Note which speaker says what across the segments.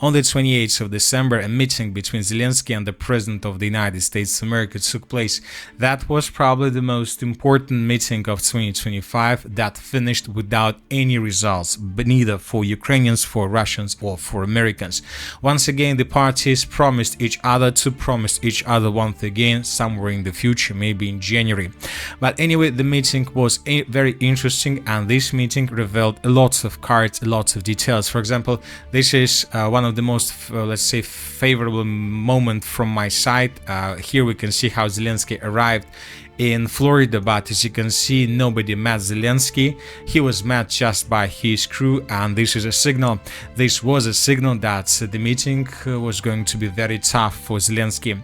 Speaker 1: On the 28th of December, a meeting between Zelenskyy and the President of the United States of America took place. That was probably the most important meeting of 2025 that finished without any results, but neither for Ukrainians, for Russians, or for Americans. Once again, the parties promised each other to promise each other once again somewhere in the future, maybe in January. But anyway, the meeting was very interesting, and this meeting revealed lots of cards, lots of details. For example, this is one of the most, let's say, favorable moment from my side. Here we can see how Zelenskyy arrived in Florida, but as you can see, nobody met Zelenskyy. He was met just by his crew, and this is a signal. This was a signal that the meeting was going to be very tough for Zelenskyy.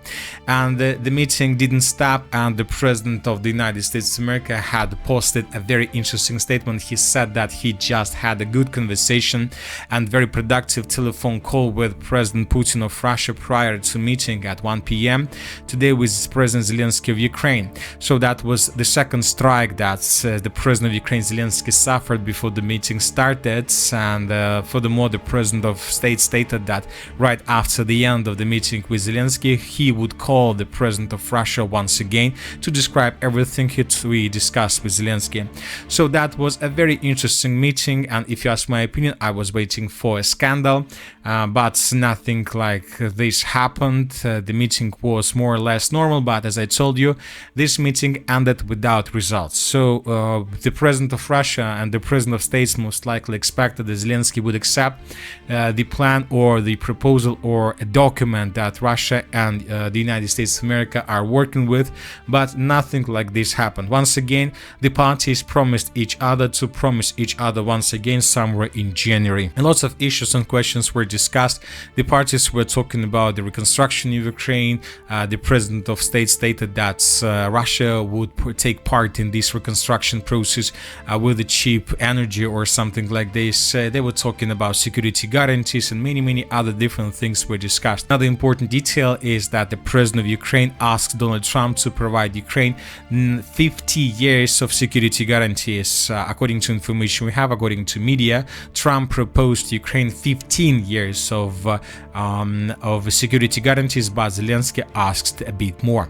Speaker 1: And the meeting didn't stop, and the President of the United States of America had posted a very interesting statement. He said that he just had a good conversation and very productive telephone call with President Putin of Russia prior to meeting at 1 p.m. today with President Zelenskyy of Ukraine. So that was the second strike that the President of Ukraine, Zelenskyy, suffered before the meeting started. And furthermore, the President of State stated that right after the end of the meeting with Zelenskyy, he would call the President of Russia once again to describe everything we discussed with Zelenskyy. So that was a very interesting meeting, and if you ask my opinion, I was waiting for a scandal, but nothing like this happened. The meeting was more or less normal, but as I told you, this meeting ended without results. So the President of Russia and the President of States most likely expected that Zelenskyy would accept the plan or the proposal or a document that Russia and the United States of America are working with, but nothing like this happened. Once again, the parties promised each other to promise each other once again somewhere in January. And lots of issues and questions were discussed. The parties were talking about the reconstruction of Ukraine. The President of State stated that Russia would take part in this reconstruction process with the cheap energy or something like this. They were talking about security guarantees, and many other different things were discussed. Another important detail is that the President of Ukraine asked Donald Trump to provide Ukraine 50 years of security guarantees. According to information we have, according to media, Trump proposed Ukraine 15 years of security guarantees, but Zelenskyy asked a bit more.